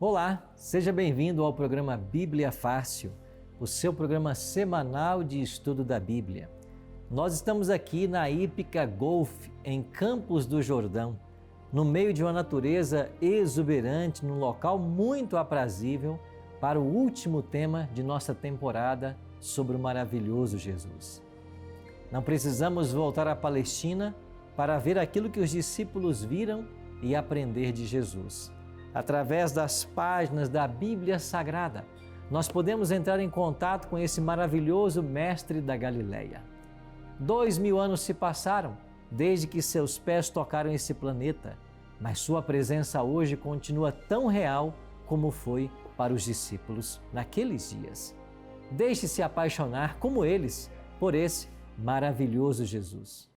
Olá, seja bem-vindo ao programa Bíblia Fácil, o seu programa semanal de estudo da Bíblia. Nós estamos aqui na Hípica Golf, em Campos do Jordão, no meio de uma natureza exuberante, num local muito aprazível para o último tema de nossa temporada sobre o maravilhoso Jesus. Não precisamos voltar à Palestina para ver aquilo que os discípulos viram e aprender de Jesus. Através das páginas da Bíblia Sagrada, nós podemos entrar em contato com esse maravilhoso mestre da Galileia. 2000 anos se passaram desde que seus pés tocaram esse planeta, mas sua presença hoje continua tão real como foi para os discípulos naqueles dias. Deixe-se apaixonar como eles por esse maravilhoso Jesus.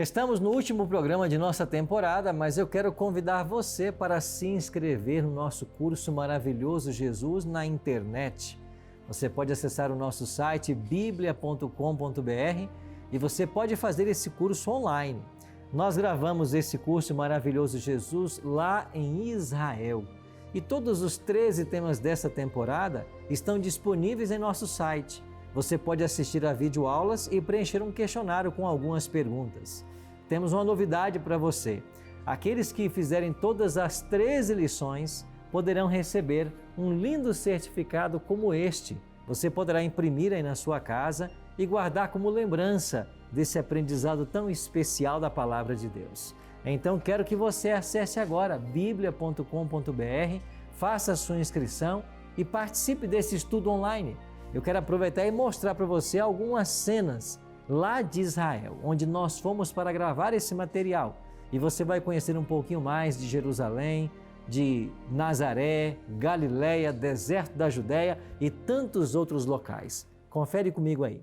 Estamos no último programa de nossa temporada, mas eu quero convidar você para se inscrever no nosso curso Maravilhoso Jesus na internet. Você pode acessar o nosso site biblia.com.br e você pode fazer esse curso online. Nós gravamos esse curso Maravilhoso Jesus lá em Israel e todos os 13 temas dessa temporada estão disponíveis em nosso site. Você pode assistir a videoaulas e preencher um questionário com algumas perguntas. Temos uma novidade para você. Aqueles que fizerem todas as 13 lições poderão receber um lindo certificado como este. Você poderá imprimir aí na sua casa e guardar como lembrança desse aprendizado tão especial da Palavra de Deus. Então, quero que você acesse agora biblia.com.br, faça a sua inscrição e participe desse estudo online. Eu quero aproveitar e mostrar para você algumas cenas lá de Israel, onde nós fomos para gravar esse material. E você vai conhecer um pouquinho mais de Jerusalém, de Nazaré, Galileia, deserto da Judéia e tantos outros locais. Confere comigo aí.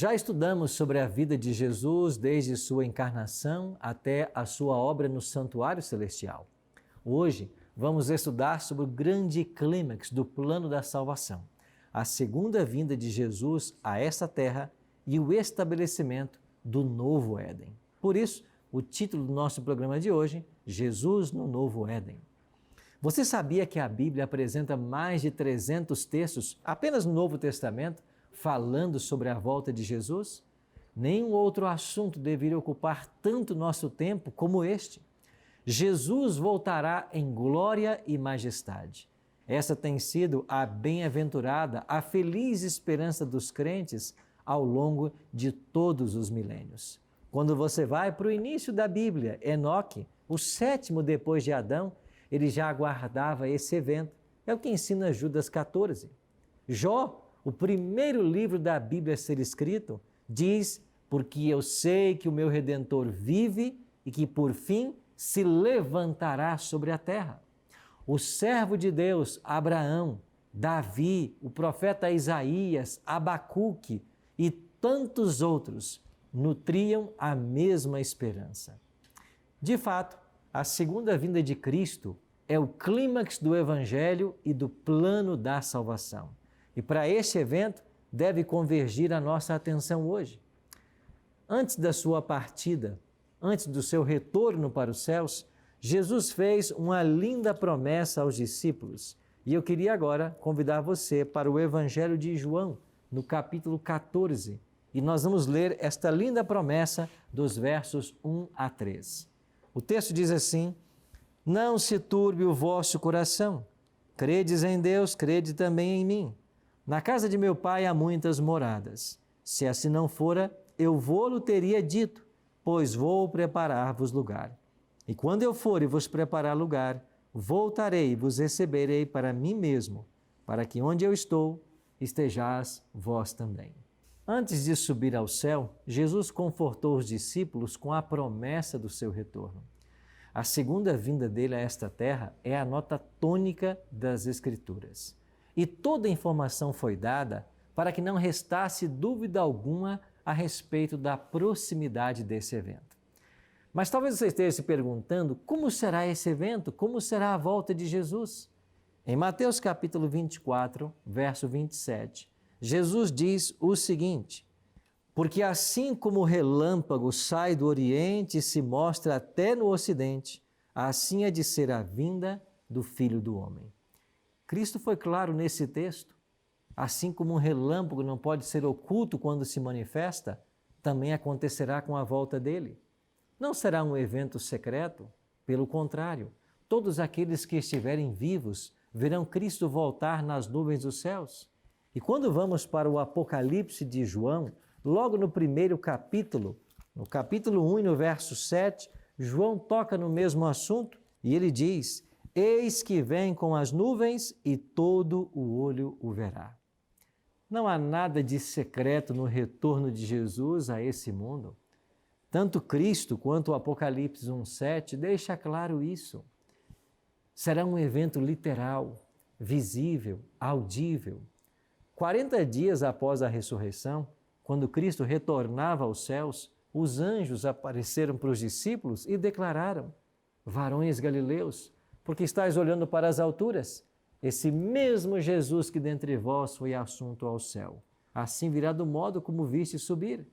Já estudamos sobre a vida de Jesus desde sua encarnação até a sua obra no Santuário Celestial. Hoje vamos estudar sobre o grande clímax do plano da salvação, a segunda vinda de Jesus a esta terra e o estabelecimento do novo Éden. Por isso, o título do nosso programa de hoje, Jesus no Novo Éden. Você sabia que a Bíblia apresenta mais de 300 textos apenas no Novo Testamento falando sobre a volta de Jesus? Nenhum outro assunto deveria ocupar tanto nosso tempo como este. Jesus voltará em glória e majestade. Essa tem sido a bem-aventurada, a feliz esperança dos crentes ao longo de todos os milênios. Quando você vai para o início da Bíblia, Enoque, o sétimo depois de Adão, ele já aguardava esse evento. É o que ensina Judas 14. Jó, o primeiro livro da Bíblia a ser escrito, diz: porque eu sei que o meu Redentor vive e que por fim se levantará sobre a terra. O servo de Deus, Abraão, Davi, o profeta Isaías, Abacuque e tantos outros nutriam a mesma esperança. De fato, a segunda vinda de Cristo é o clímax do Evangelho e do plano da salvação. E para este evento deve convergir a nossa atenção hoje. Antes da sua partida, antes do seu retorno para os céus, Jesus fez uma linda promessa aos discípulos e eu queria agora convidar você para o Evangelho de João, no capítulo 14, e nós vamos ler esta linda promessa dos versos 1 a 3. O texto diz assim: Não se turbe o vosso coração, credes em Deus, crede também em mim. Na casa de meu pai há muitas moradas. Se assim não fora, eu vou-lo teria dito, pois vou preparar-vos lugar. E quando eu for e vos preparar lugar, voltarei e vos receberei para mim mesmo, para que onde eu estou, estejais vós também. Antes de subir ao céu, Jesus confortou os discípulos com a promessa do seu retorno. A segunda vinda dele a esta terra é a nota tônica das Escrituras. E toda a informação foi dada para que não restasse dúvida alguma a respeito da proximidade desse evento. Mas talvez você esteja se perguntando como será esse evento, como será a volta de Jesus? Em Mateus capítulo 24, verso 27, Jesus diz o seguinte: Porque assim como o relâmpago sai do Oriente e se mostra até no Ocidente, assim é de ser a vinda do Filho do Homem. Cristo foi claro nesse texto. Assim como um relâmpago não pode ser oculto quando se manifesta, também acontecerá com a volta dele. Não será um evento secreto, pelo contrário, todos aqueles que estiverem vivos verão Cristo voltar nas nuvens dos céus. E quando vamos para o Apocalipse de João, logo no primeiro capítulo, no capítulo 1 e no verso 7, João toca no mesmo assunto e ele diz: Eis que vem com as nuvens e todo o olho o verá. Não há nada de secreto no retorno de Jesus a esse mundo. Tanto Cristo quanto o Apocalipse 1,7 deixa claro isso. Será um evento literal, visível, audível. 40 dias após a ressurreição, quando Cristo retornava aos céus, os anjos apareceram para os discípulos e declararam: Varões galileus, porque estáis olhando para as alturas? Esse mesmo Jesus que dentre vós foi assunto ao céu, assim virá do modo como viste subir.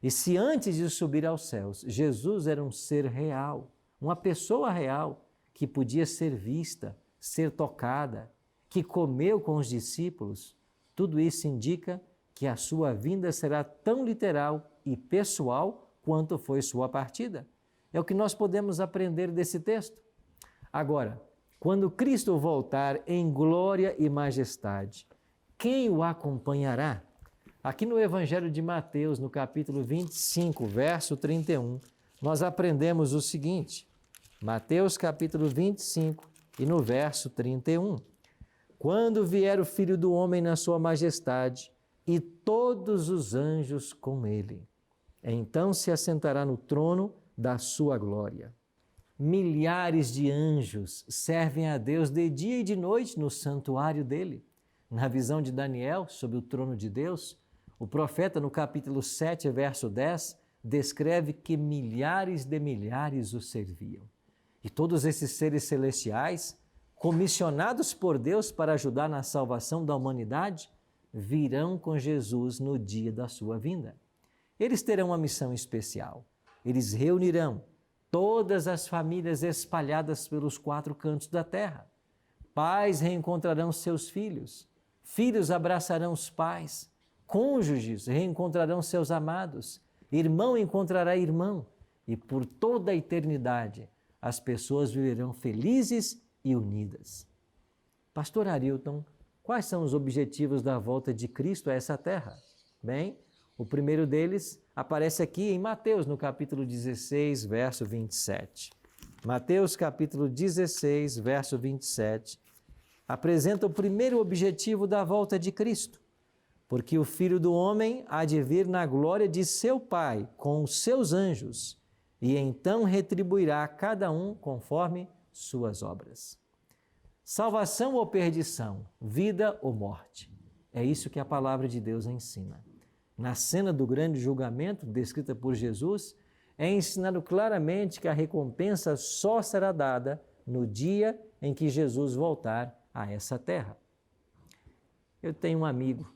E se antes de subir aos céus, Jesus era um ser real, uma pessoa real, que podia ser vista, ser tocada, que comeu com os discípulos, tudo isso indica que a sua vinda será tão literal e pessoal quanto foi sua partida. É o que nós podemos aprender desse texto. Agora, quando Cristo voltar em glória e majestade, quem o acompanhará? Aqui no Evangelho de Mateus, no capítulo 25, verso 31, nós aprendemos o seguinte. Mateus capítulo 25 e no verso 31. Quando vier o Filho do Homem na sua majestade e todos os anjos com ele, então se assentará no trono da sua glória. Milhares de anjos servem a Deus de dia e de noite no santuário dele. Na visão de Daniel, sobre o trono de Deus, o profeta, no capítulo 7, verso 10, descreve que milhares de milhares o serviam. E todos esses seres celestiais, comissionados por Deus para ajudar na salvação da humanidade, virão com Jesus no dia da sua vinda. Eles terão uma missão especial. Eles reunirão todas as famílias espalhadas pelos 4 cantos da terra. Pais reencontrarão seus filhos, filhos abraçarão os pais, cônjuges reencontrarão seus amados, irmão encontrará irmão, e por toda a eternidade as pessoas viverão felizes e unidas. Pastor Arilton, quais são os objetivos da volta de Cristo a essa terra? Bem, o primeiro deles aparece aqui em Mateus, no capítulo 16, verso 27. Mateus, capítulo 16, verso 27, apresenta o primeiro objetivo da volta de Cristo. Porque o Filho do Homem há de vir na glória de seu Pai, com os seus anjos, e então retribuirá a cada um conforme suas obras. Salvação ou perdição, vida ou morte. É isso que a palavra de Deus ensina. Na cena do grande julgamento, descrita por Jesus, é ensinado claramente que a recompensa só será dada no dia em que Jesus voltar a essa terra. Eu tenho um amigo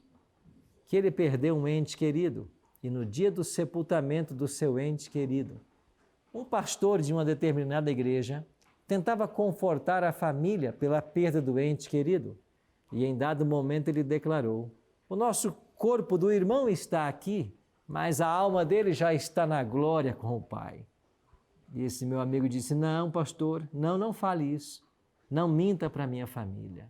que ele perdeu um ente querido e no dia do sepultamento do seu ente querido, um pastor de uma determinada igreja tentava confortar a família pela perda do ente querido. E em dado momento ele declarou: o nosso corpo do irmão está aqui, mas a alma dele já está na glória com o Pai. E esse meu amigo disse: não, pastor, não fale isso. Não minta para a minha família.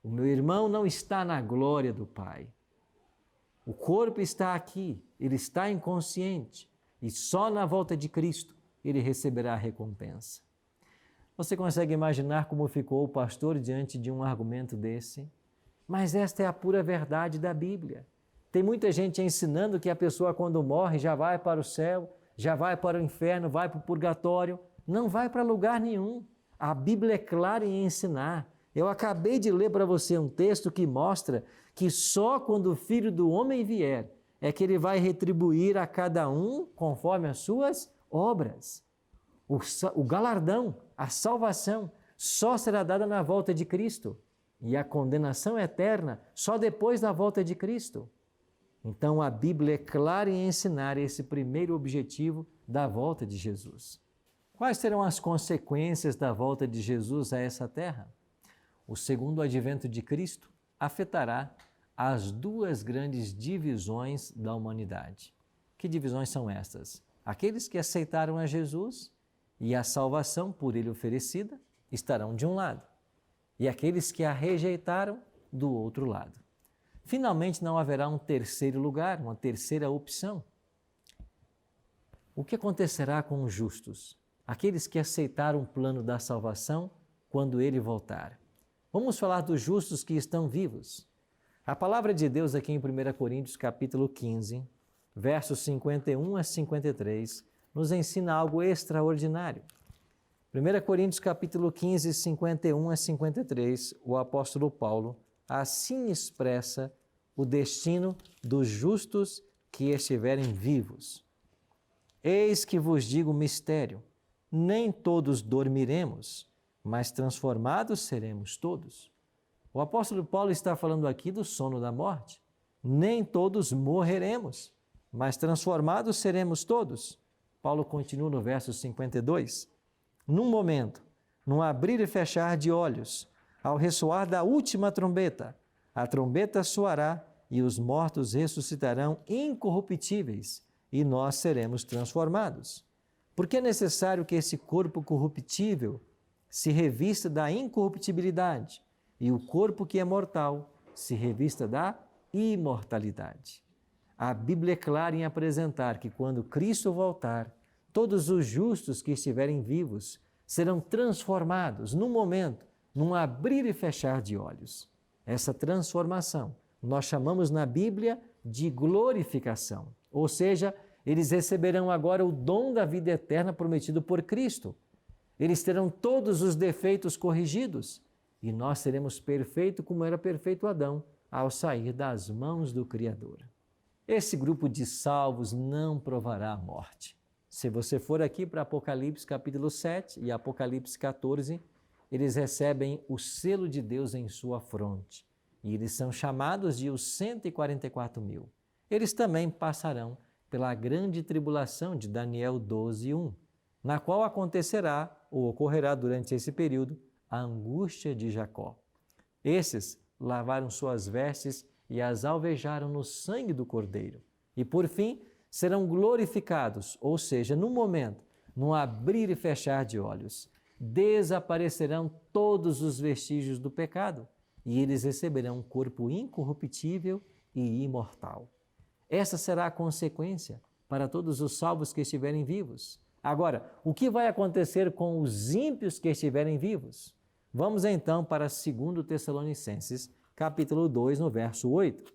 O meu irmão não está na glória do Pai. O corpo está aqui, ele está inconsciente e só na volta de Cristo ele receberá a recompensa. Você consegue imaginar como ficou o pastor diante de um argumento desse? Mas esta é a pura verdade da Bíblia. Tem muita gente ensinando que a pessoa quando morre já vai para o céu, já vai para o inferno, vai para o purgatório. Não vai para lugar nenhum. A Bíblia é clara em ensinar. Eu acabei de ler para você um texto que mostra que só quando o Filho do Homem vier é que ele vai retribuir a cada um conforme as suas obras. O galardão, a salvação, só será dada na volta de Cristo. E a condenação eterna só depois da volta de Cristo. Então a Bíblia é clara em ensinar esse primeiro objetivo da volta de Jesus. Quais serão as consequências da volta de Jesus a essa terra? O segundo advento de Cristo afetará as duas grandes divisões da humanidade. Que divisões são estas? Aqueles que aceitaram a Jesus e a salvação por ele oferecida estarão de um lado, e aqueles que a rejeitaram do outro lado. Finalmente não haverá um terceiro lugar, uma terceira opção. O que acontecerá com os justos? Aqueles que aceitaram o plano da salvação quando ele voltar. Vamos falar dos justos que estão vivos. A palavra de Deus aqui em 1 Coríntios capítulo 15, versos 51 a 53, nos ensina algo extraordinário. 1 Coríntios capítulo 15, 51 a 53, o apóstolo Paulo assim expressa o destino dos justos que estiverem vivos. Eis que vos digo um mistério, nem todos dormiremos, mas transformados seremos todos. O apóstolo Paulo está falando aqui do sono da morte. Nem todos morreremos, mas transformados seremos todos. Paulo continua no verso 52. Num momento, num abrir e fechar de olhos, ao ressoar da última trombeta, a trombeta soará e os mortos ressuscitarão incorruptíveis e nós seremos transformados. Porque é necessário que esse corpo corruptível se revista da incorruptibilidade e o corpo que é mortal se revista da imortalidade. A Bíblia é clara em apresentar que quando Cristo voltar, todos os justos que estiverem vivos serão transformados num momento, num abrir e fechar de olhos. Essa transformação nós chamamos na Bíblia de glorificação, ou seja, eles receberão agora o dom da vida eterna prometido por Cristo. Eles terão todos os defeitos corrigidos e nós seremos perfeitos como era perfeito Adão ao sair das mãos do Criador. Esse grupo de salvos não provará a morte. Se você for aqui para Apocalipse capítulo 7 e Apocalipse 14, eles recebem o selo de Deus em sua fronte e eles são chamados de os 144.000. Eles também passarão pela grande tribulação de Daniel 12:1, na qual acontecerá ou ocorrerá durante esse período a angústia de Jacó. Esses lavaram suas vestes e as alvejaram no sangue do Cordeiro. E por fim, serão glorificados, ou seja, num momento, num abrir e fechar de olhos, desaparecerão todos os vestígios do pecado e eles receberão um corpo incorruptível e imortal. Essa será a consequência para todos os salvos que estiverem vivos. Agora, o que vai acontecer com os ímpios que estiverem vivos? Vamos então para 2 Tessalonicenses, capítulo 2, no verso 8.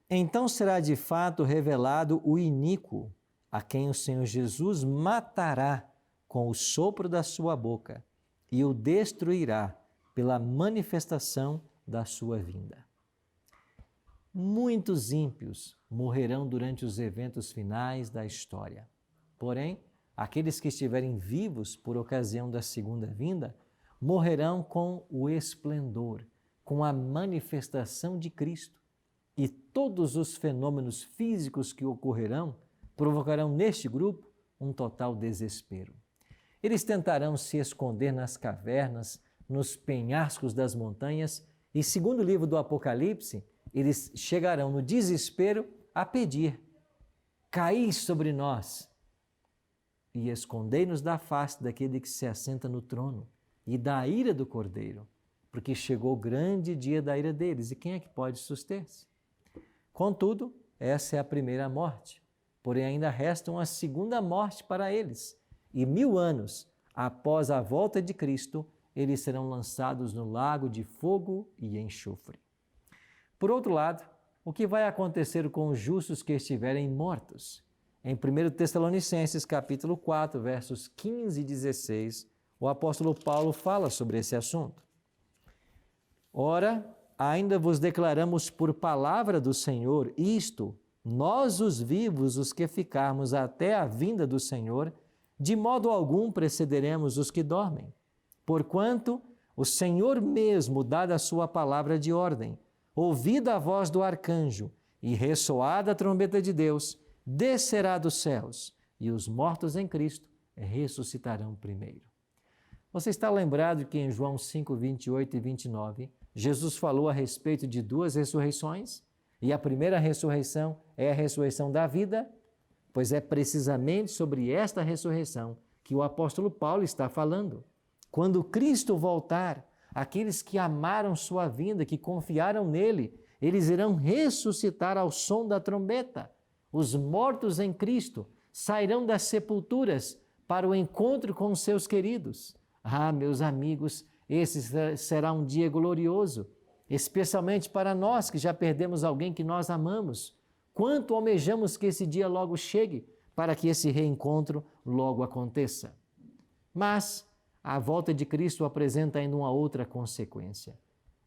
Então será de fato revelado o iníquo, a quem o Senhor Jesus matará com o sopro da sua boca e o destruirá pela manifestação da sua vinda. Muitos ímpios morrerão durante os eventos finais da história. Porém, aqueles que estiverem vivos por ocasião da segunda vinda, morrerão com o esplendor, com a manifestação de Cristo. E todos os fenômenos físicos que ocorrerão provocarão neste grupo um total desespero. Eles tentarão se esconder nas cavernas, nos penhascos das montanhas e, segundo o livro do Apocalipse, eles chegarão no desespero a pedir: caí sobre nós e escondei-nos da face daquele que se assenta no trono e da ira do Cordeiro, porque chegou o grande dia da ira deles, e quem é que pode suster-se? Contudo, essa é a primeira morte, porém ainda resta uma segunda morte para eles, e 1000 anos após a volta de Cristo, eles serão lançados no lago de fogo e enxofre. Por outro lado, o que vai acontecer com os justos que estiverem mortos? Em 1 Tessalonicenses capítulo 4, versos 15 e 16, o apóstolo Paulo fala sobre esse assunto. Ora, ainda vos declaramos por palavra do Senhor isto, nós os vivos, os que ficarmos até a vinda do Senhor, de modo algum precederemos os que dormem. Porquanto o Senhor mesmo, dada a sua palavra de ordem, ouvida a voz do arcanjo e ressoada a trombeta de Deus, descerá dos céus, e os mortos em Cristo ressuscitarão primeiro. Você está lembrado que em João 5, 28 e 29, Jesus falou a respeito de 2 ressurreições? E a primeira ressurreição é a ressurreição da vida? Pois é precisamente sobre esta ressurreição que o apóstolo Paulo está falando. Quando Cristo voltar, aqueles que amaram sua vinda, que confiaram nele, eles irão ressuscitar ao som da trombeta. Os mortos em Cristo sairão das sepulturas para o encontro com os seus queridos. Ah, meus amigos, esse será um dia glorioso, especialmente para nós que já perdemos alguém que nós amamos. Quanto almejamos que esse dia logo chegue para que esse reencontro logo aconteça. Mas a volta de Cristo apresenta ainda uma outra consequência.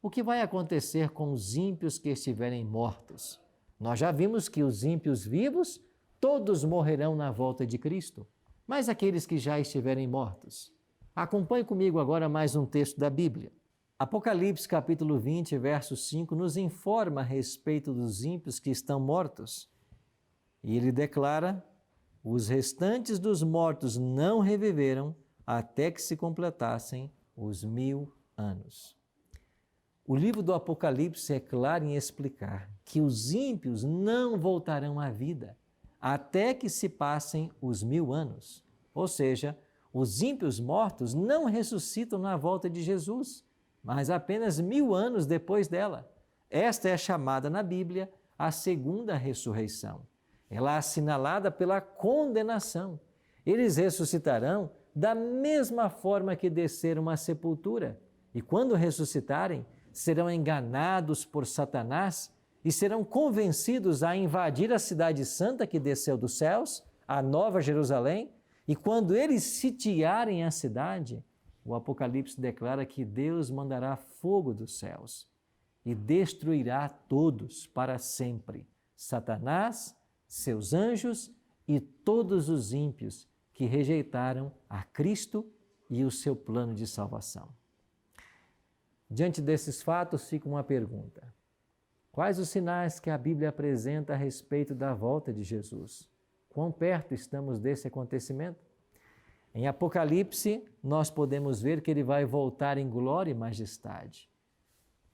O que vai acontecer com os ímpios que estiverem mortos? Nós já vimos que os ímpios vivos, todos morrerão na volta de Cristo, mas aqueles que já estiverem mortos. Acompanhe comigo agora mais um texto da Bíblia. Apocalipse capítulo 20, verso 5, nos informa a respeito dos ímpios que estão mortos. E ele declara: os restantes dos mortos não reviveram até que se completassem os 1000 anos. O livro do Apocalipse é claro em explicar que os ímpios não voltarão à vida até que se passem os 1000 anos. Ou seja, os ímpios mortos não ressuscitam na volta de Jesus, mas apenas 1000 anos depois dela. Esta é chamada na Bíblia a segunda ressurreição. Ela é assinalada pela condenação. Eles ressuscitarão da mesma forma que desceram à sepultura. E quando ressuscitarem, serão enganados por Satanás e serão convencidos a invadir a cidade santa que desceu dos céus, a Nova Jerusalém. E quando eles sitiarem a cidade, o Apocalipse declara que Deus mandará fogo dos céus e destruirá todos para sempre, Satanás, seus anjos e todos os ímpios que rejeitaram a Cristo e o seu plano de salvação. Diante desses fatos fica uma pergunta: quais os sinais que a Bíblia apresenta a respeito da volta de Jesus? Quão perto estamos desse acontecimento? Em Apocalipse, nós podemos ver que ele vai voltar em glória e majestade.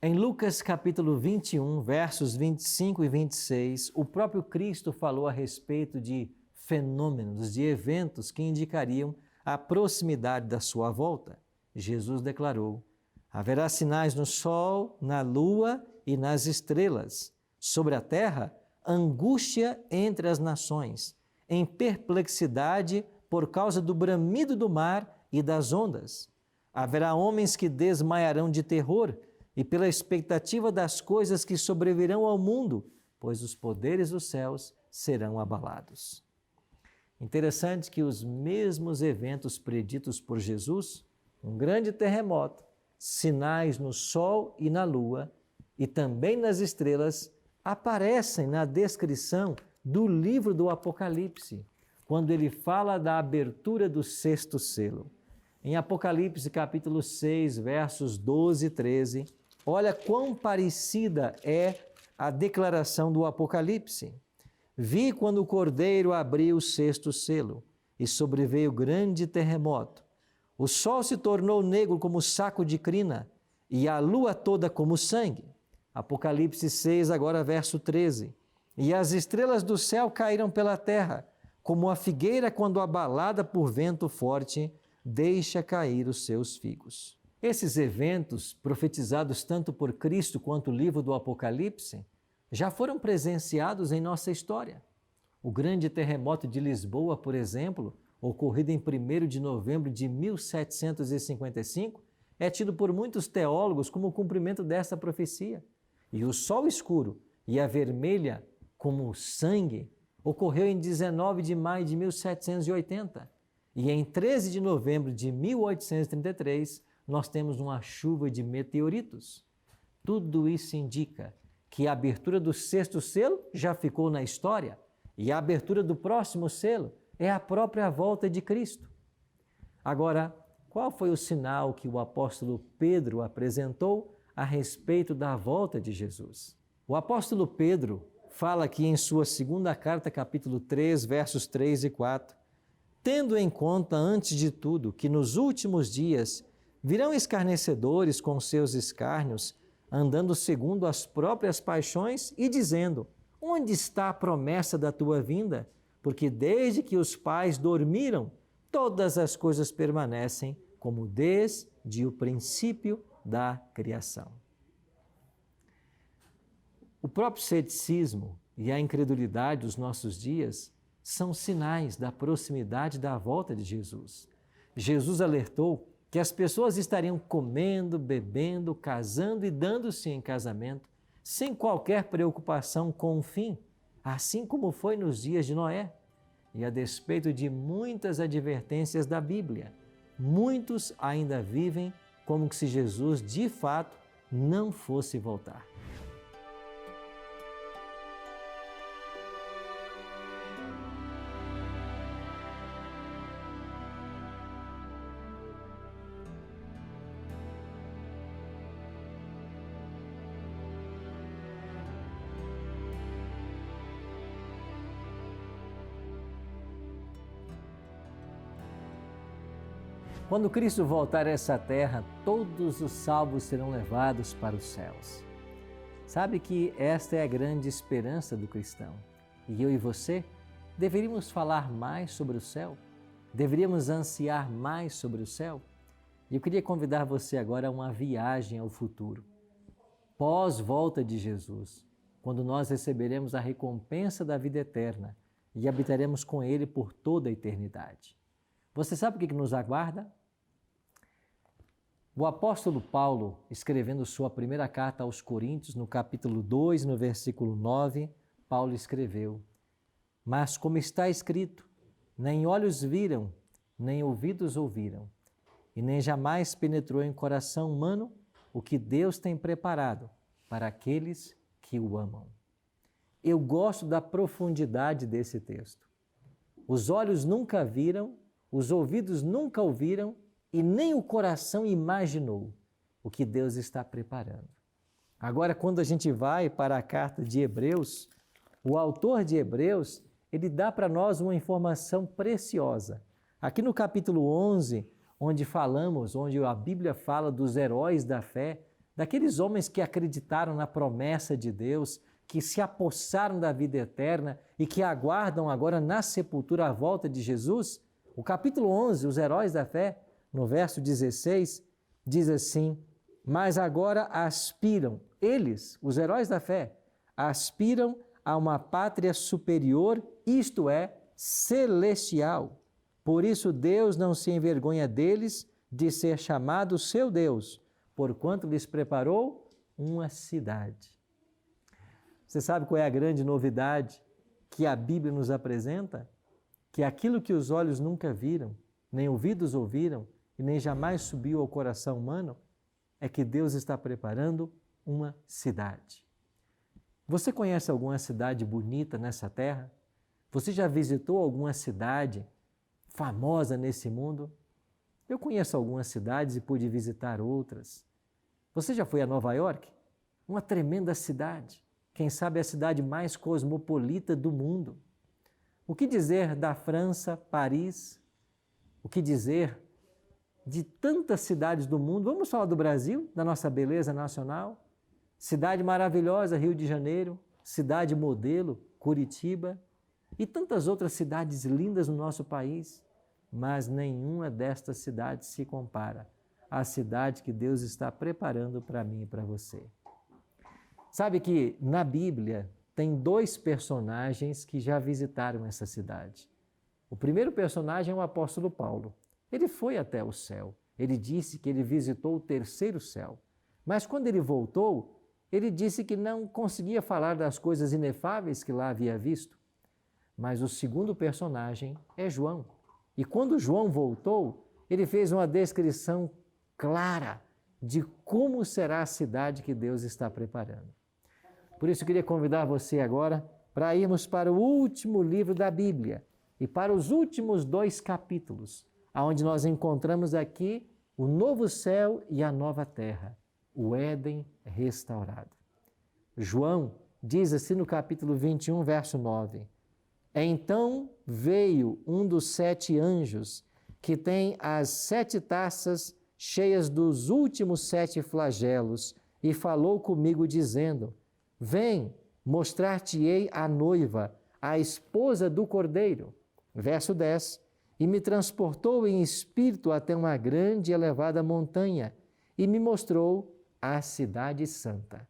Em Lucas capítulo 21, versos 25 e 26, o próprio Cristo falou a respeito de fenômenos, de eventos que indicariam a proximidade da sua volta. Jesus declarou: haverá sinais no sol, na lua e nas estrelas. Sobre a terra, angústia entre as nações, em perplexidade por causa do bramido do mar e das ondas. Haverá homens que desmaiarão de terror e pela expectativa das coisas que sobrevirão ao mundo, pois os poderes dos céus serão abalados. Interessante que os mesmos eventos preditos por Jesus, um grande terremoto, sinais no sol e na lua e também nas estrelas, aparecem na descrição do livro do Apocalipse, quando ele fala da abertura do 6º selo. Em Apocalipse capítulo 6, versos 12 e 13, olha quão parecida é a declaração do Apocalipse. Vi quando o Cordeiro abriu o 6º selo e sobreveio grande terremoto, O sol se tornou negro como saco de crina e a lua toda como sangue. Apocalipse 6, agora verso 13. E as estrelas do céu caíram pela terra, como a figueira quando abalada por vento forte deixa cair os seus figos. Esses eventos, profetizados tanto por Cristo quanto o livro do Apocalipse, já foram presenciados em nossa história. O grande terremoto de Lisboa, por exemplo, ocorrido em 1º de novembro de 1755, é tido por muitos teólogos como o cumprimento dessa profecia. E o sol escuro e a vermelha como sangue ocorreu em 19 de maio de 1780. E em 13 de novembro de 1833, nós temos uma chuva de meteoritos. Tudo isso indica que a abertura do 6º selo já ficou na história e a abertura do próximo selo é a própria volta de Cristo. Agora, qual foi o sinal que o apóstolo Pedro apresentou a respeito da volta de Jesus? O apóstolo Pedro fala aqui em sua segunda carta, capítulo 3, versos 3 e 4, tendo em conta, antes de tudo, que nos últimos dias virão escarnecedores com seus escárnios, andando segundo as próprias paixões e dizendo: onde está a promessa da tua vinda? Porque desde que os pais dormiram, todas as coisas permanecem como desde o princípio da criação. O próprio ceticismo e a incredulidade dos nossos dias são sinais da proximidade da volta de Jesus. Jesus alertou que as pessoas estariam comendo, bebendo, casando e dando-se em casamento, sem qualquer preocupação com o fim, assim como foi nos dias de Noé. E a despeito de muitas advertências da Bíblia, muitos ainda vivem como se Jesus de fato não fosse voltar. Quando Cristo voltar a essa terra, todos os salvos serão levados para os céus. Sabe que esta é a grande esperança do cristão. E eu e você deveríamos falar mais sobre o céu? Deveríamos ansiar mais sobre o céu? E eu queria convidar você agora a uma viagem ao futuro. Pós-volta de Jesus, quando nós receberemos a recompensa da vida eterna e habitaremos com Ele por toda a eternidade. Você sabe o que nos aguarda? O apóstolo Paulo, escrevendo sua primeira carta aos Coríntios, no capítulo 2, no versículo 9, Paulo escreveu: mas como está escrito, nem olhos viram, nem ouvidos ouviram, e nem jamais penetrou em coração humano o que Deus tem preparado para aqueles que o amam. Eu gosto da profundidade desse texto. Os olhos nunca viram, os ouvidos nunca ouviram e nem o coração imaginou o que Deus está preparando. Agora, quando a gente vai para a carta de Hebreus, o autor de Hebreus, ele dá para nós uma informação preciosa. Aqui no capítulo 11, onde a Bíblia fala dos heróis da fé, daqueles homens que acreditaram na promessa de Deus, que se apossaram da vida eterna e que aguardam agora na sepultura a volta de Jesus, o capítulo 11, os heróis da fé, no verso 16, diz assim: mas agora aspiram, eles, os heróis da fé, aspiram a uma pátria superior, isto é, celestial. Por isso Deus não se envergonha deles de ser chamado seu Deus, porquanto lhes preparou uma cidade. Você sabe qual é a grande novidade que a Bíblia nos apresenta? Que aquilo que os olhos nunca viram, nem ouvidos ouviram, e nem jamais subiu ao coração humano, é que Deus está preparando uma cidade. Você conhece alguma cidade bonita nessa terra? Você já visitou alguma cidade famosa nesse mundo? Eu conheço algumas cidades e pude visitar outras. Você já foi a Nova York? Uma tremenda cidade. Quem sabe a cidade mais cosmopolita do mundo. O que dizer da França, Paris? O que dizer de tantas cidades do mundo. Vamos falar do Brasil, da nossa beleza nacional. Cidade maravilhosa, Rio de Janeiro, cidade modelo, Curitiba, e tantas outras cidades lindas no nosso país, mas nenhuma destas cidades se compara à cidade que Deus está preparando para mim e para você. Sabe que na Bíblia tem 2 personagens que já visitaram essa cidade. O primeiro personagem é o apóstolo Paulo. Ele foi até o céu. Ele disse que ele visitou o 3º céu. Mas quando ele voltou, ele disse que não conseguia falar das coisas inefáveis que lá havia visto. Mas o segundo personagem é João. E quando João voltou, ele fez uma descrição clara de como será a cidade que Deus está preparando. Por isso eu queria convidar você agora para irmos para o último livro da Bíblia e para os últimos 2 capítulos, onde nós encontramos aqui o novo céu e a nova terra, o Éden restaurado. João diz assim no capítulo 21, verso 9: Então veio um dos 7 anjos que tem as 7 taças cheias dos últimos 7 flagelos e falou comigo dizendo: Vem, mostrar-te-ei a noiva, a esposa do Cordeiro. Verso 10. E me transportou em espírito até uma grande e elevada montanha e me mostrou a cidade santa,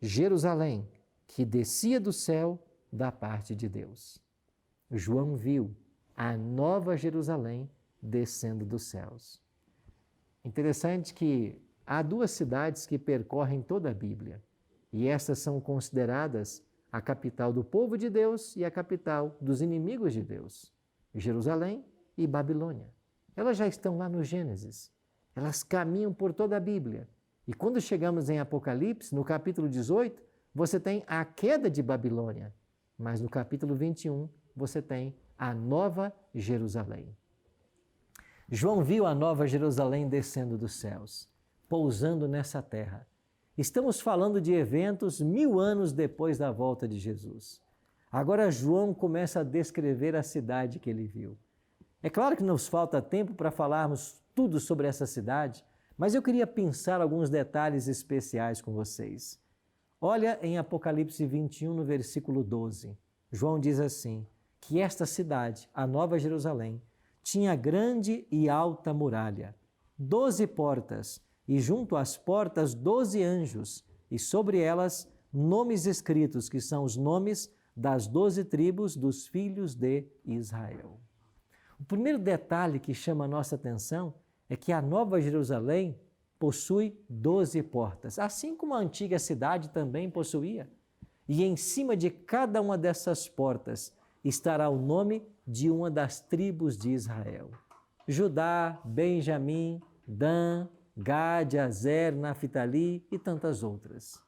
Jerusalém, que descia do céu da parte de Deus. João viu a nova Jerusalém descendo dos céus. Interessante que há 2 cidades que percorrem toda a Bíblia, e estas são consideradas a capital do povo de Deus e a capital dos inimigos de Deus, Jerusalém e Babilônia. Elas já estão lá no Gênesis, elas caminham por toda a Bíblia. E quando chegamos em Apocalipse, no capítulo 18, você tem a queda de Babilônia, mas no capítulo 21 você tem a nova Jerusalém. João viu a nova Jerusalém descendo dos céus, pousando nessa terra. Estamos falando de eventos 1000 anos depois da volta de Jesus. Agora João começa a descrever a cidade que ele viu. É claro que nos falta tempo para falarmos tudo sobre essa cidade, mas eu queria pensar alguns detalhes especiais com vocês. Olha em Apocalipse 21, no versículo 12. João diz assim, que esta cidade, a Nova Jerusalém, tinha grande e alta muralha, 12 portas, e junto às portas 12 anjos, e sobre elas nomes escritos, que são os nomes das 12 tribos dos filhos de Israel. O primeiro detalhe que chama a nossa atenção é que a Nova Jerusalém possui 12 portas, assim como a antiga cidade também possuía. E em cima de cada uma dessas portas estará o nome de uma das tribos de Israel. Judá, Benjamim, Dan, Gade, Azer, Naftali e tantas outras.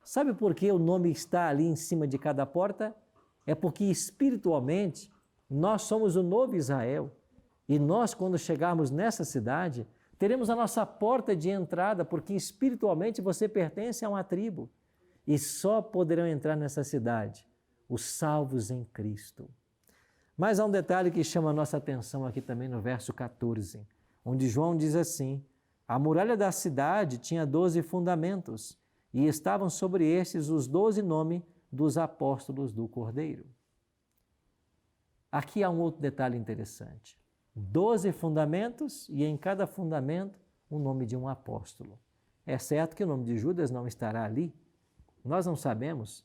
Sabe por que o nome está ali em cima de cada porta? É porque espiritualmente nós somos o novo Israel. E nós, quando chegarmos nessa cidade, teremos a nossa porta de entrada, porque espiritualmente você pertence a uma tribo. E só poderão entrar nessa cidade os salvos em Cristo. Mas há um detalhe que chama a nossa atenção aqui também no verso 14, onde João diz assim: a muralha da cidade tinha 12 fundamentos, e estavam sobre estes os 12 nomes dos apóstolos do Cordeiro. Aqui há um outro detalhe interessante. 12 fundamentos e em cada fundamento o nome de um apóstolo. É certo que o nome de Judas não estará ali. Nós não sabemos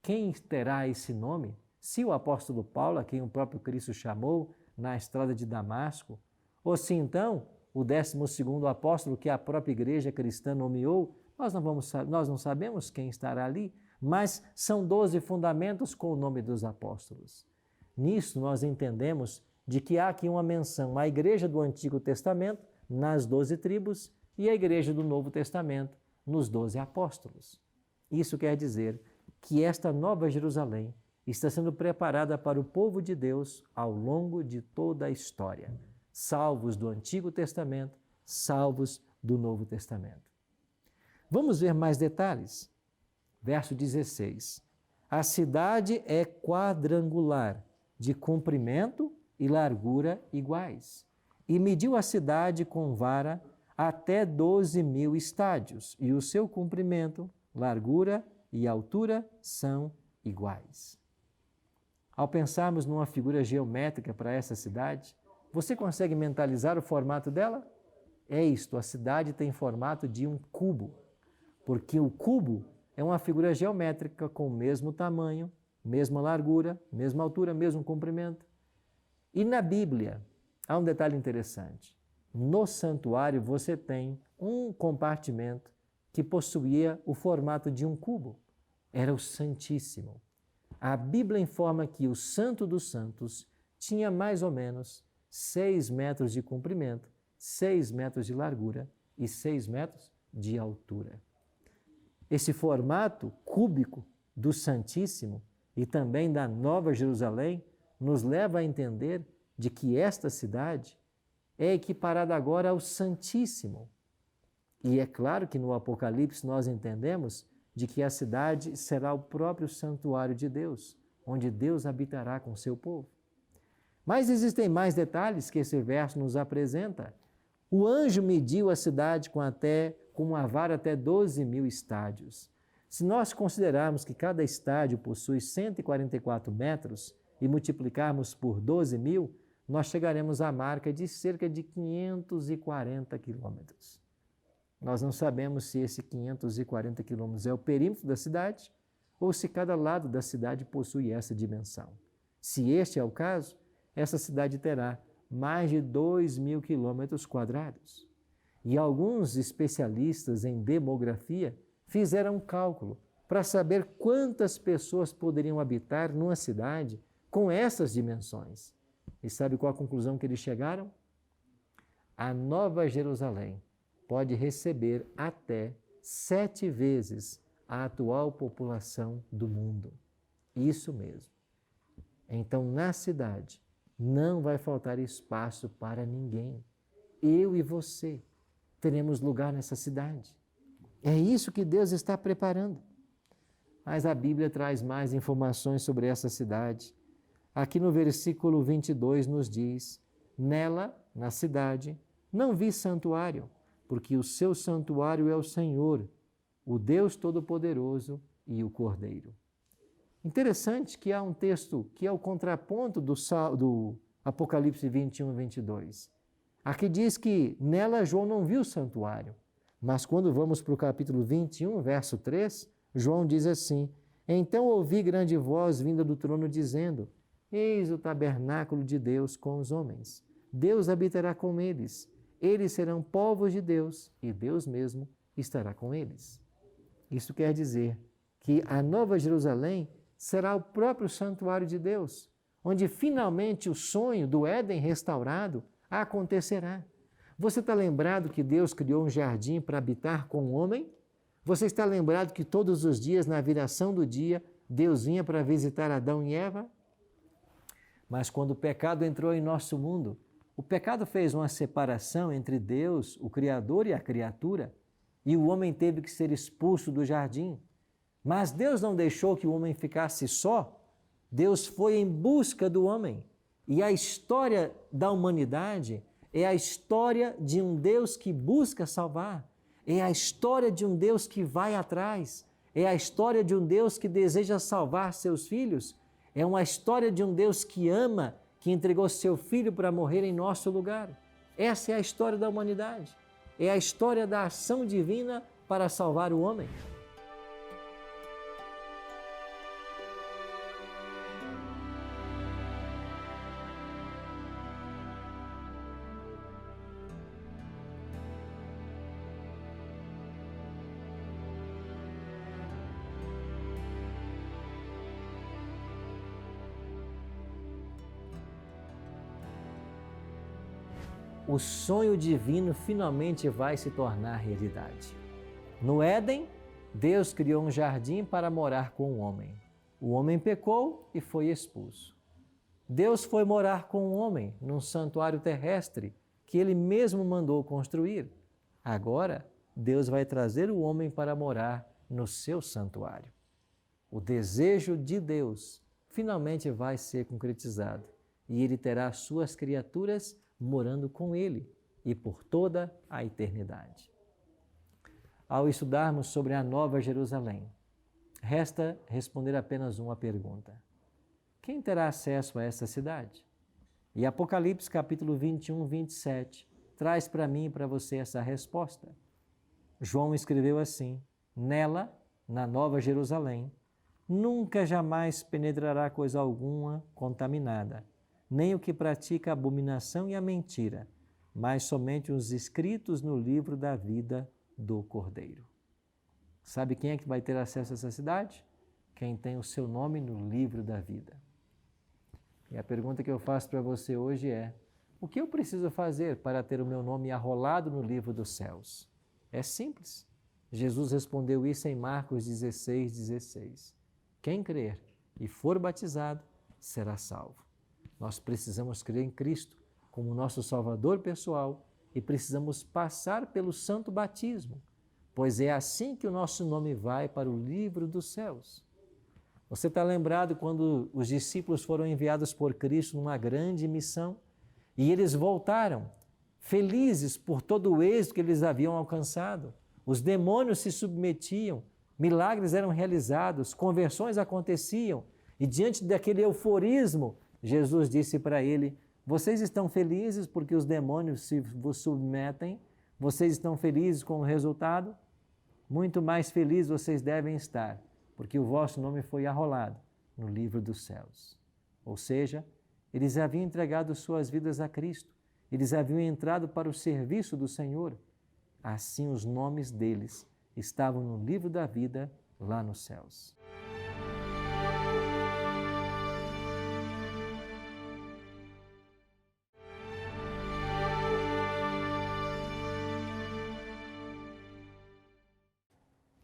quem terá esse nome, se o apóstolo Paulo, a quem o próprio Cristo chamou na estrada de Damasco, ou se então o 12º apóstolo que a própria igreja cristã nomeou, nós não sabemos quem estará ali, mas são 12 fundamentos com o nome dos apóstolos. Nisso nós entendemos de que há aqui uma menção à igreja do Antigo Testamento, nas 12 tribos, e à igreja do Novo Testamento, nos 12 apóstolos. Isso quer dizer que esta nova Jerusalém está sendo preparada para o povo de Deus ao longo de toda a história, salvos do Antigo Testamento, salvos do Novo Testamento. Vamos ver mais detalhes. Verso 16. A cidade é quadrangular, de comprimento e largura iguais. E mediu a cidade com vara até 12.000 estádios, e o seu comprimento, largura e altura são iguais. Ao pensarmos numa figura geométrica para essa cidade, você consegue mentalizar o formato dela? É isto, a cidade tem formato de um cubo, porque o cubo é uma figura geométrica com o mesmo tamanho, mesma largura, mesma altura, mesmo comprimento. E na Bíblia, há um detalhe interessante. No santuário você tem um compartimento que possuía o formato de um cubo. Era o Santíssimo. A Bíblia informa que o Santo dos Santos tinha mais ou menos 6 metros de comprimento, 6 metros de largura e 6 metros de altura. Esse formato cúbico do Santíssimo e também da Nova Jerusalém nos leva a entender de que esta cidade é equiparada agora ao Santíssimo. E é claro que no Apocalipse nós entendemos de que a cidade será o próprio santuário de Deus, onde Deus habitará com seu povo. Mas existem mais detalhes que esse verso nos apresenta. O anjo mediu a cidade com uma vara até 12.000 estádios. Se nós considerarmos que cada estádio possui 144 metros e multiplicarmos por 12.000, nós chegaremos à marca de cerca de 540 quilômetros. Nós não sabemos se esse 540 quilômetros é o perímetro da cidade ou se cada lado da cidade possui essa dimensão. Se este é o caso, essa cidade terá mais de 2.000 quilômetros quadrados. E alguns especialistas em demografia fizeram um cálculo para saber quantas pessoas poderiam habitar numa cidade com essas dimensões. E sabe qual a conclusão que eles chegaram? A Nova Jerusalém pode receber até 7 vezes a atual população do mundo. Isso mesmo. Então, na cidade, não vai faltar espaço para ninguém. Eu e você teremos lugar nessa cidade. É isso que Deus está preparando. Mas a Bíblia traz mais informações sobre essa cidade. Aqui no versículo 22 nos diz: nela, na cidade, não vi santuário, porque o seu santuário é o Senhor, o Deus Todo-Poderoso e o Cordeiro. Interessante que há um texto que é o contraponto do Apocalipse 21 e 22. Aqui diz que nela João não viu o santuário, mas quando vamos para o capítulo 21, verso 3, João diz assim: então ouvi grande voz vinda do trono dizendo: eis o tabernáculo de Deus com os homens. Deus habitará com eles. Eles serão povos de Deus e Deus mesmo estará com eles. Isso quer dizer que a Nova Jerusalém será o próprio santuário de Deus, onde finalmente o sonho do Éden restaurado acontecerá. Você está lembrado que Deus criou um jardim para habitar com o homem? Você está lembrado que todos os dias, na viração do dia, Deus vinha para visitar Adão e Eva? Mas quando o pecado entrou em nosso mundo, o pecado fez uma separação entre Deus, o Criador, e a criatura, e o homem teve que ser expulso do jardim. Mas Deus não deixou que o homem ficasse só. Deus foi em busca do homem. E a história da humanidade é a história de um Deus que busca salvar. É a história de um Deus que vai atrás. É a história de um Deus que deseja salvar seus filhos. É uma história de um Deus que ama, que entregou seu Filho para morrer em nosso lugar. Essa é a história da humanidade. É a história da ação divina para salvar o homem. O sonho divino finalmente vai se tornar realidade. No Éden, Deus criou um jardim para morar com o homem. O homem pecou e foi expulso. Deus foi morar com o homem num santuário terrestre que ele mesmo mandou construir. Agora, Deus vai trazer o homem para morar no seu santuário. O desejo de Deus finalmente vai ser concretizado e ele terá suas criaturas morando com Ele e por toda a eternidade. Ao estudarmos sobre a Nova Jerusalém, resta responder apenas uma pergunta: quem terá acesso a essa cidade? E Apocalipse capítulo 21, 27 traz para mim e para você essa resposta. João escreveu assim: nela, na Nova Jerusalém, nunca jamais penetrará coisa alguma contaminada, nem o que pratica a abominação e a mentira, mas somente os inscritos no livro da vida do Cordeiro. Sabe quem é que vai ter acesso a essa cidade? Quem tem o seu nome no livro da vida. E a pergunta que eu faço para você hoje é: o que eu preciso fazer para ter o meu nome arrolado no livro dos céus? É simples. Jesus respondeu isso em Marcos 16, 16. Quem crer e for batizado será salvo. Nós precisamos crer em Cristo como nosso Salvador pessoal e precisamos passar pelo santo batismo, pois é assim que o nosso nome vai para o livro dos céus. Você está lembrado quando os discípulos foram enviados por Cristo numa grande missão e eles voltaram felizes por todo o êxito que eles haviam alcançado. Os demônios se submetiam, milagres eram realizados, conversões aconteciam e diante daquele euforismo, Jesus disse para ele: vocês estão felizes porque os demônios se vos submetem? Vocês estão felizes com o resultado? Muito mais felizes vocês devem estar, porque o vosso nome foi arrolado no livro dos céus. Ou seja, eles haviam entregado suas vidas a Cristo, eles haviam entrado para o serviço do Senhor. Assim os nomes deles estavam no livro da vida lá nos céus.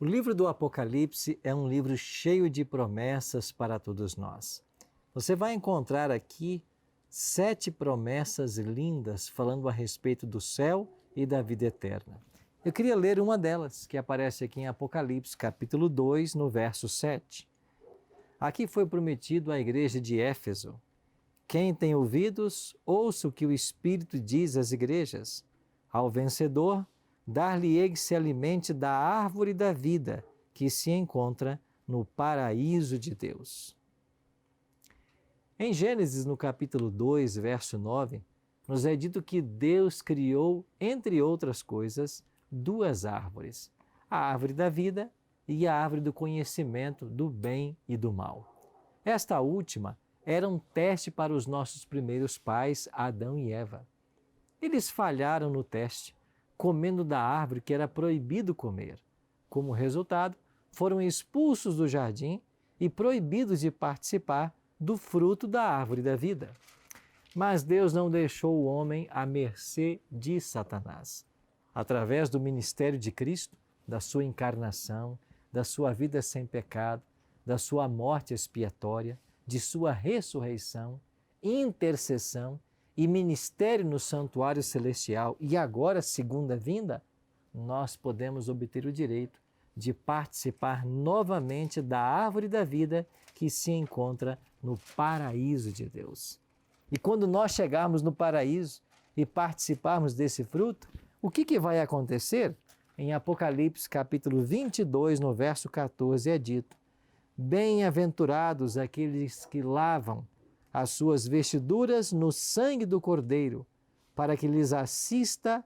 O livro do Apocalipse é um livro cheio de promessas para todos nós. Você vai encontrar aqui 7 promessas lindas falando a respeito do céu e da vida eterna. Eu queria ler uma delas, que aparece aqui em Apocalipse, capítulo 2, no verso 7. Aqui foi prometido à igreja de Éfeso: quem tem ouvidos, ouça o que o Espírito diz às igrejas. Ao vencedor, dar-lhe-ei que se alimente da árvore da vida, que se encontra no paraíso de Deus. Em Gênesis, no capítulo 2, verso 9, nos é dito que Deus criou, entre outras coisas, 2 árvores: a árvore da vida e a árvore do conhecimento do bem e do mal. Esta última era um teste para os nossos primeiros pais, Adão e Eva. Eles falharam no teste, comendo da árvore que era proibido comer. Como resultado, foram expulsos do jardim e proibidos de participar do fruto da árvore da vida. Mas Deus não deixou o homem à mercê de Satanás. Através do ministério de Cristo, da sua encarnação, da sua vida sem pecado, da sua morte expiatória, de sua ressurreição, intercessão e ministério no santuário celestial e agora segunda vinda, nós podemos obter o direito de participar novamente da árvore da vida que se encontra no paraíso de Deus. E quando nós chegarmos no paraíso e participarmos desse fruto, o que vai acontecer? Em Apocalipse capítulo 22, no verso 14, é dito: bem-aventurados aqueles que lavam as suas vestiduras no sangue do Cordeiro, para que lhes assista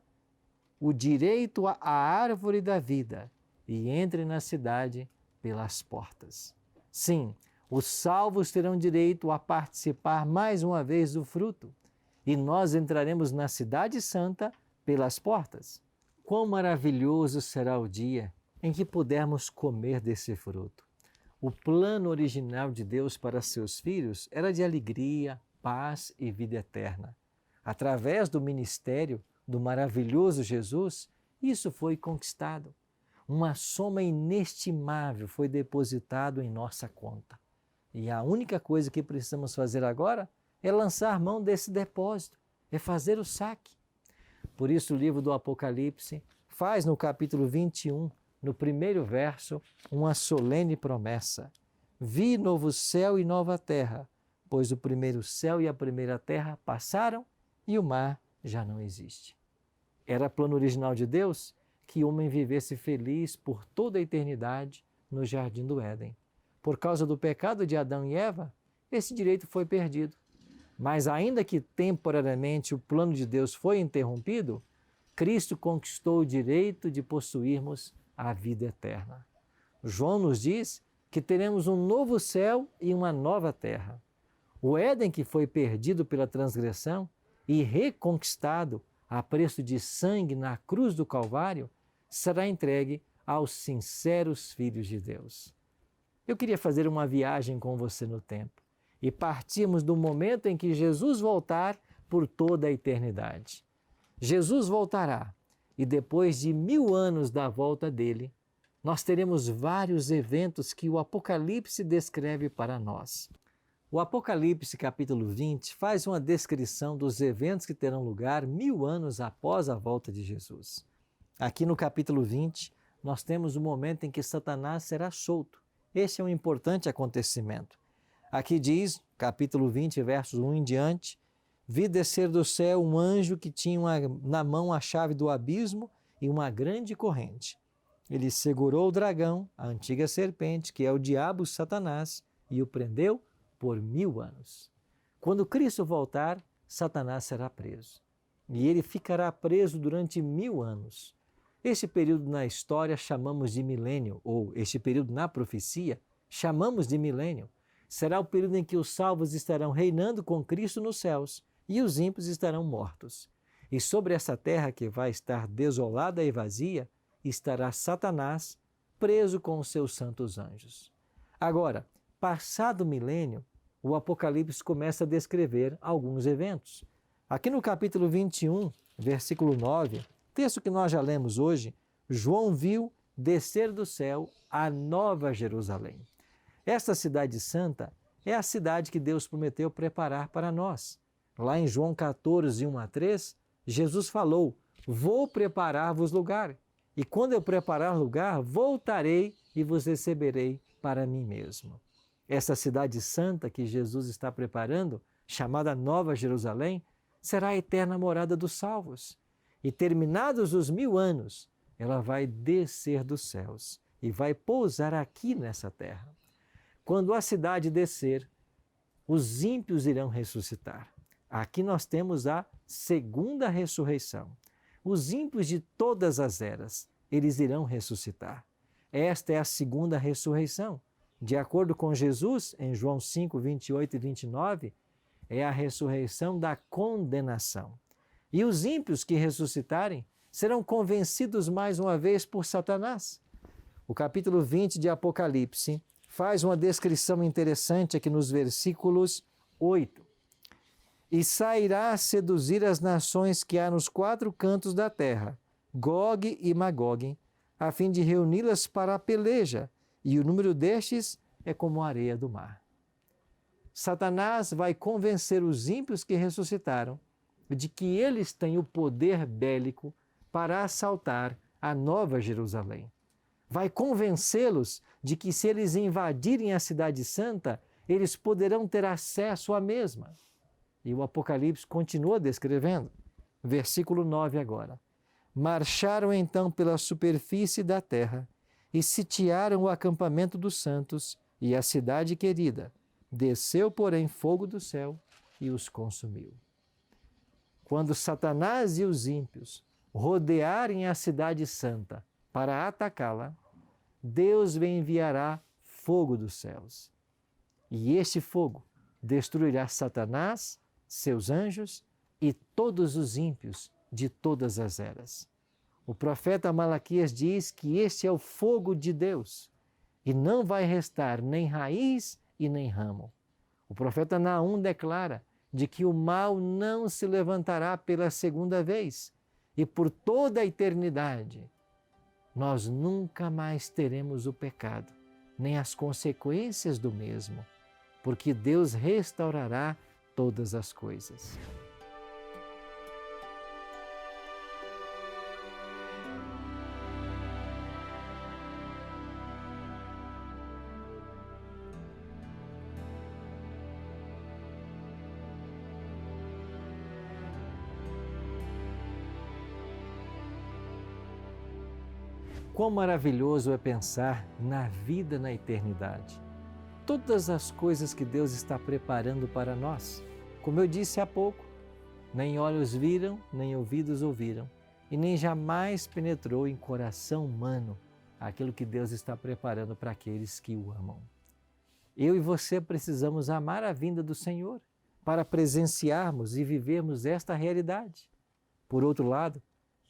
o direito à árvore da vida e entrem na cidade pelas portas. Sim, os salvos terão direito a participar mais uma vez do fruto, e nós entraremos na cidade santa pelas portas. Quão maravilhoso será o dia em que pudermos comer desse fruto. O plano original de Deus para seus filhos era de alegria, paz e vida eterna. Através do ministério do maravilhoso Jesus, isso foi conquistado. Uma soma inestimável foi depositada em nossa conta. E a única coisa que precisamos fazer agora é lançar mão desse depósito, é fazer o saque. Por isso o livro do Apocalipse faz no capítulo 21, no primeiro verso, uma solene promessa: vi novo céu e nova terra, pois o primeiro céu e a primeira terra passaram e o mar já não existe. Era plano original de Deus que o homem vivesse feliz por toda a eternidade no jardim do Éden. Por causa do pecado de Adão e Eva, esse direito foi perdido. Mas ainda que temporariamente o plano de Deus foi interrompido, Cristo conquistou o direito de possuirmos a vida eterna. João nos diz que teremos um novo céu e uma nova terra. O Éden que foi perdido pela transgressão e reconquistado a preço de sangue na cruz do Calvário, será entregue aos sinceros filhos de Deus. Eu queria fazer uma viagem com você no tempo e partirmos do momento em que Jesus voltar por toda a eternidade. Jesus voltará e depois de 1000 anos da volta dele, nós teremos vários eventos que o Apocalipse descreve para nós. O Apocalipse capítulo 20 faz uma descrição dos eventos que terão lugar 1000 anos após a volta de Jesus. Aqui no capítulo 20, nós temos o momento em que Satanás será solto. Este é um importante acontecimento. Aqui diz, capítulo 20, versos 1 em diante, vi descer do céu um anjo que tinha na mão a chave do abismo e uma grande corrente. Ele segurou o dragão, a antiga serpente, que é o diabo Satanás, e o prendeu por 1000 anos. Quando Cristo voltar, Satanás será preso. E ele ficará preso durante 1000 anos. Este período na história chamamos de milênio, ou este período na profecia chamamos de milênio. Será o período em que os salvos estarão reinando com Cristo nos céus e os ímpios estarão mortos. E sobre essa terra que vai estar desolada e vazia, estará Satanás preso com os seus santos anjos. Agora, passado o milênio, o Apocalipse começa a descrever alguns eventos. Aqui no capítulo 21, versículo 9, texto que nós já lemos hoje, João viu descer do céu a Nova Jerusalém. Esta cidade santa é a cidade que Deus prometeu preparar para nós. Lá em João 14, 1 a 3, Jesus falou, vou preparar-vos lugar, e quando eu preparar lugar, voltarei e vos receberei para mim mesmo. Essa cidade santa que Jesus está preparando, chamada Nova Jerusalém, será a eterna morada dos salvos. E terminados os 1000 anos, ela vai descer dos céus e vai pousar aqui nessa terra. Quando a cidade descer, os ímpios irão ressuscitar. Aqui nós temos a segunda ressurreição. Os ímpios de todas as eras, eles irão ressuscitar. Esta é a segunda ressurreição. De acordo com Jesus, em João 5, 28 e 29, é a ressurreição da condenação. E os ímpios que ressuscitarem serão convencidos mais uma vez por Satanás. O capítulo 20 de Apocalipse faz uma descrição interessante aqui nos versículos 8. E sairá a seduzir as nações que há nos 4 cantos da terra, Gog e Magog, a fim de reuni-las para a peleja, e o número destes é como a areia do mar. Satanás vai convencer os ímpios que ressuscitaram de que eles têm o poder bélico para assaltar a Nova Jerusalém. Vai convencê-los de que se eles invadirem a cidade santa, eles poderão ter acesso à mesma. E o Apocalipse continua descrevendo. Versículo 9 agora. Marcharam então pela superfície da terra e sitiaram o acampamento dos santos e a cidade querida. Desceu, porém, fogo do céu e os consumiu. Quando Satanás e os ímpios rodearem a cidade santa para atacá-la, Deus enviará fogo dos céus. E este fogo destruirá Satanás, seus anjos e todos os ímpios de todas as eras. O profeta Malaquias diz que este é o fogo de Deus e não vai restar nem raiz e nem ramo. O profeta Naum declara de que o mal não se levantará pela segunda vez e por toda a eternidade nós nunca mais teremos o pecado, nem as consequências do mesmo, porque Deus restaurará todas as coisas. Quão maravilhoso é pensar na vida na eternidade. Todas as coisas que Deus está preparando para nós. Como eu disse há pouco, nem olhos viram, nem ouvidos ouviram, e nem jamais penetrou em coração humano aquilo que Deus está preparando para aqueles que o amam. Eu e você precisamos amar a vinda do Senhor para presenciarmos e vivermos esta realidade. Por outro lado,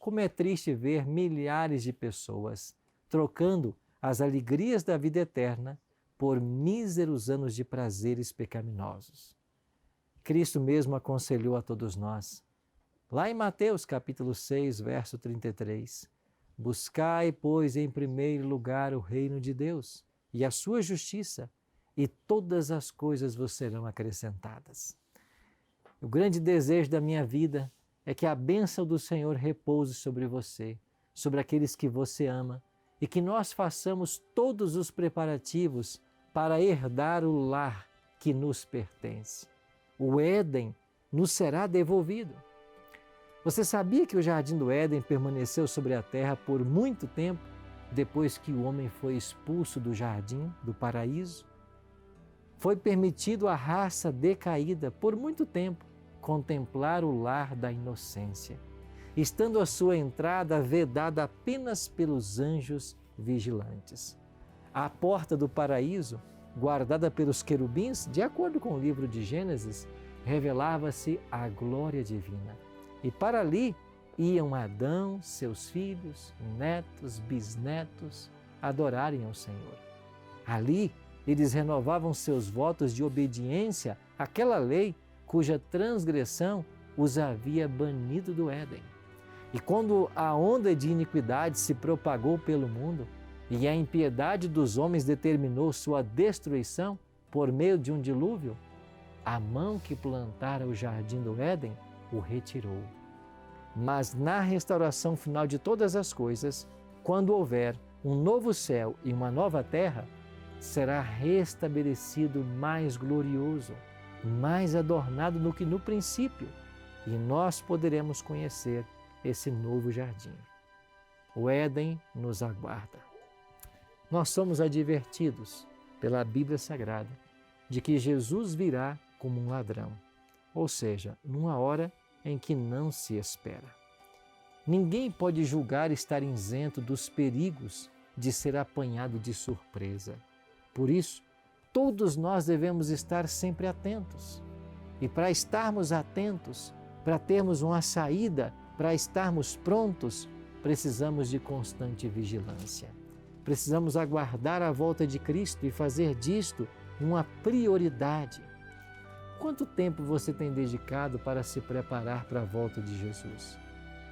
como é triste ver milhares de pessoas trocando as alegrias da vida eterna por míseros anos de prazeres pecaminosos. Cristo mesmo aconselhou a todos nós. Lá em Mateus capítulo 6, verso 33, buscai, pois, em primeiro lugar o reino de Deus e a sua justiça, e todas as coisas vos serão acrescentadas. O grande desejo da minha vida é que a bênção do Senhor repouse sobre você, sobre aqueles que você ama, e que nós façamos todos os preparativos para herdar o lar que nos pertence. O Éden nos será devolvido. Você sabia que o jardim do Éden permaneceu sobre a terra por muito tempo, depois que o homem foi expulso do jardim, do paraíso? Foi permitido à raça decaída por muito tempo contemplar o lar da inocência, estando a sua entrada vedada apenas pelos anjos vigilantes. A porta do paraíso, guardada pelos querubins, de acordo com o livro de Gênesis, revelava-se a glória divina. E para ali iam Adão, seus filhos, netos, bisnetos, adorarem ao Senhor. Ali eles renovavam seus votos de obediência àquela lei cuja transgressão os havia banido do Éden. E quando a onda de iniquidade se propagou pelo mundo e a impiedade dos homens determinou sua destruição por meio de um dilúvio, a mão que plantara o jardim do Éden o retirou. Mas na restauração final de todas as coisas, quando houver um novo céu e uma nova terra, será restabelecido mais glorioso, mais adornado do que no princípio, e nós poderemos conhecer esse novo jardim. O Éden nos aguarda. Nós somos advertidos pela Bíblia Sagrada de que Jesus virá como um ladrão, ou seja, numa hora em que não se espera. Ninguém pode julgar estar isento dos perigos de ser apanhado de surpresa. Por isso, todos nós devemos estar sempre atentos. E para estarmos atentos, para termos uma saída, para estarmos prontos, precisamos de constante vigilância. Precisamos aguardar a volta de Cristo e fazer disto uma prioridade. Quanto tempo você tem dedicado para se preparar para a volta de Jesus?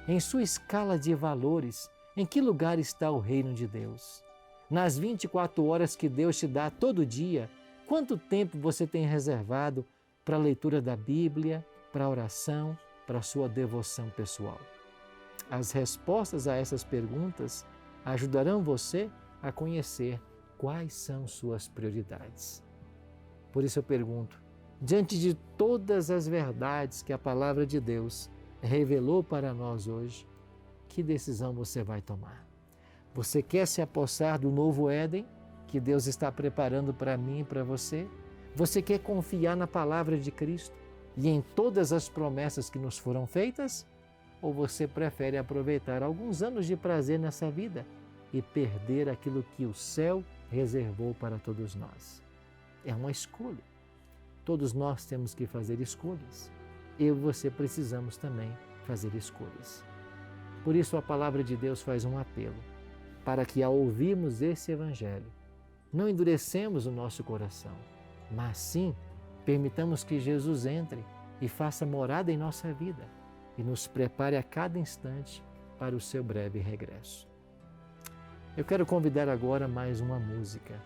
Em sua escala de valores, em que lugar está o reino de Deus? Nas 24 horas que Deus te dá todo dia, quanto tempo você tem reservado para a leitura da Bíblia, para a oração, para a sua devoção pessoal? As respostas a essas perguntas ajudarão você a conhecer quais são suas prioridades. Por isso eu pergunto, diante de todas as verdades que a Palavra de Deus revelou para nós hoje, que decisão você vai tomar? Você quer se apossar do novo Éden que Deus está preparando para mim e para você? Você quer confiar na Palavra de Cristo e em todas as promessas que nos foram feitas? Ou você prefere aproveitar alguns anos de prazer nessa vida e perder aquilo que o céu reservou para todos nós? É uma escolha. Todos nós temos que fazer escolhas. Eu e você precisamos também fazer escolhas. Por isso a Palavra de Deus faz um apelo para que, ao ouvirmos esse Evangelho, não endurecemos o nosso coração, mas sim permitamos que Jesus entre e faça morada em nossa vida e nos prepare a cada instante para o seu breve regresso. Eu quero convidar agora mais uma música.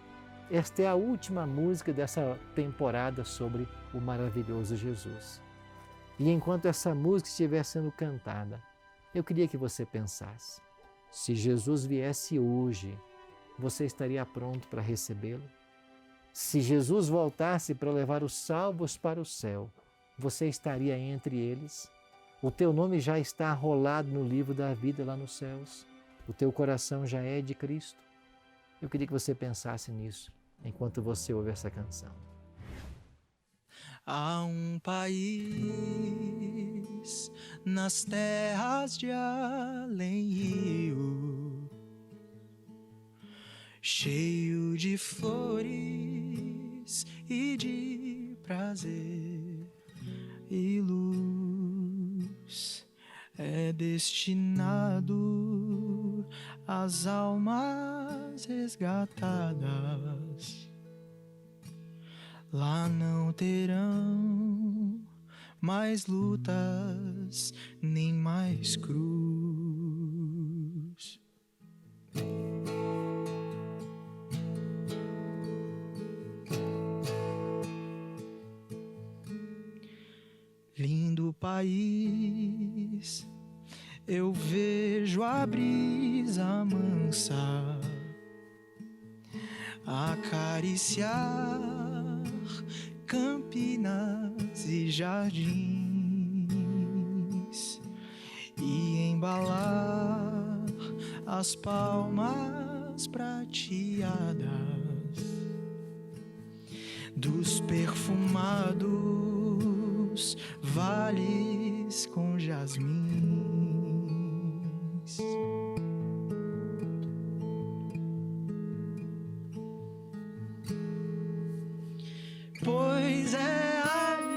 Esta é a última música dessa temporada sobre o maravilhoso Jesus. E enquanto essa música estiver sendo cantada, eu queria que você pensasse, se Jesus viesse hoje, você estaria pronto para recebê-lo? Se Jesus voltasse para levar os salvos para o céu, você estaria entre eles? O teu nome já está arrolado no livro da vida lá nos céus? O teu coração já é de Cristo? Eu queria que você pensasse nisso enquanto você ouve essa canção. Há um país nas terras de além-rio, cheio de flores e de prazer e luz, é destinado às almas resgatadas. Lá não terão mais lutas, nem mais cruz. Lindo país, eu vejo a brisa mansa acariciar campinas e jardins e embalar as palmas prateadas dos perfumados vales com jasmins. Pois é ali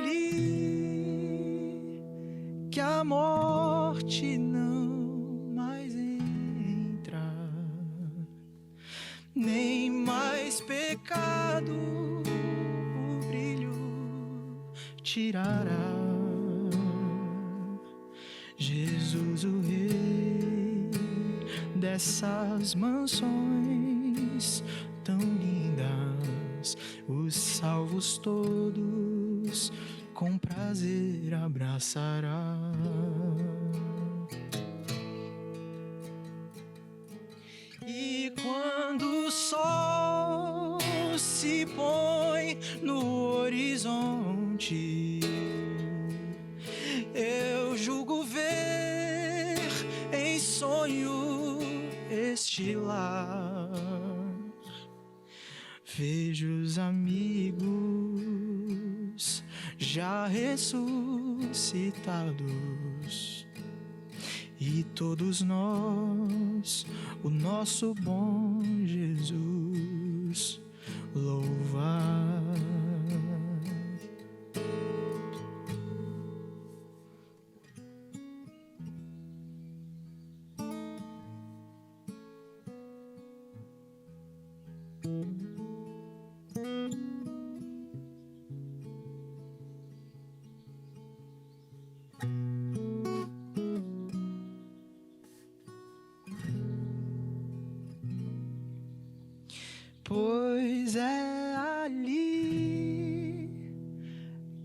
que a morte não mais entra, nem mais pecado o brilho tirará. Jesus, o Rei dessas mansões tão lindas, os salvos todos com prazer abraçará. E quando o sol se põe no horizonte, eu julgo ver em sonho este lar. Vejo os amigos já ressuscitados e todos nós, o nosso bom Jesus, louvar. Pois é ali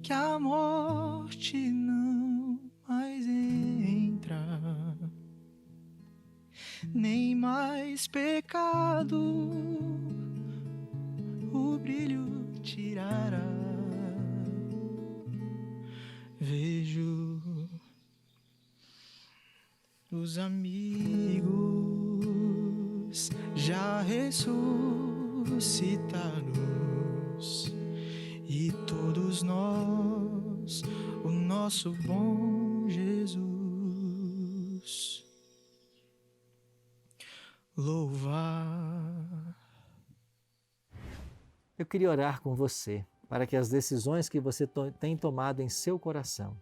que a morte não mais entra, nem mais pecado o brilho tirará. Vejo os amigos já ressuscitados e todos nós, o nosso bom Jesus, louvar. Eu queria orar com você para que as decisões que você tem tomado em seu coração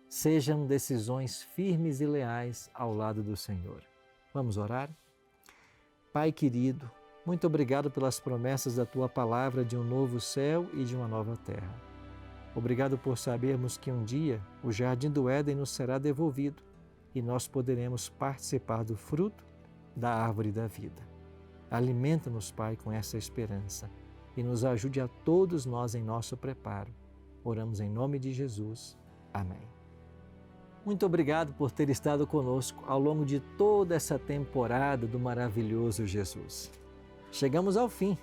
sejam decisões firmes e leais ao lado do Senhor. Vamos orar? Pai querido, muito obrigado pelas promessas da Tua palavra de um novo céu e de uma nova terra. Obrigado por sabermos que um dia o jardim do Éden nos será devolvido e nós poderemos participar do fruto da árvore da vida. Alimenta-nos, Pai, com essa esperança e nos ajude a todos nós em nosso preparo. Oramos em nome de Jesus. Amém. Muito obrigado por ter estado conosco ao longo de toda essa temporada do maravilhoso Jesus. Chegamos ao fim,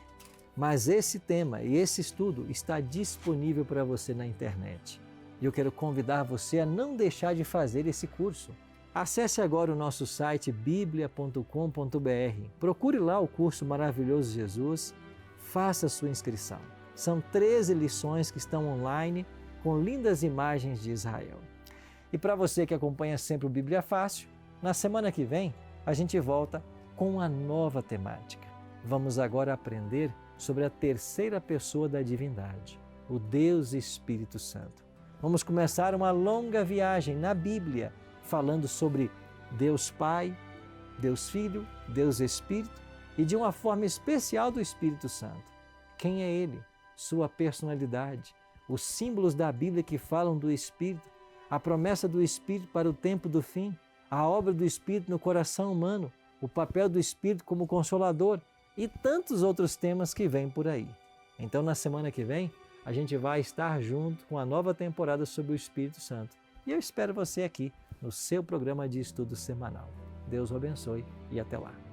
mas esse tema e esse estudo está disponível para você na internet. E eu quero convidar você a não deixar de fazer esse curso. Acesse agora o nosso site biblia.com.br. Procure lá o curso Maravilhoso Jesus, faça sua inscrição. São 13 lições que estão online com lindas imagens de Israel. E para você que acompanha sempre o Bíblia Fácil, na semana que vem a gente volta com uma nova temática. Vamos agora aprender sobre a terceira pessoa da divindade, o Deus Espírito Santo. Vamos começar uma longa viagem na Bíblia, falando sobre Deus Pai, Deus Filho, Deus Espírito e de uma forma especial do Espírito Santo. Quem é Ele? Sua personalidade, os símbolos da Bíblia que falam do Espírito, a promessa do Espírito para o tempo do fim, a obra do Espírito no coração humano, o papel do Espírito como consolador e tantos outros temas que vêm por aí. Então, na semana que vem, a gente vai estar junto com a nova temporada sobre o Espírito Santo. E eu espero você aqui no seu programa de estudo semanal. Deus o abençoe e até lá.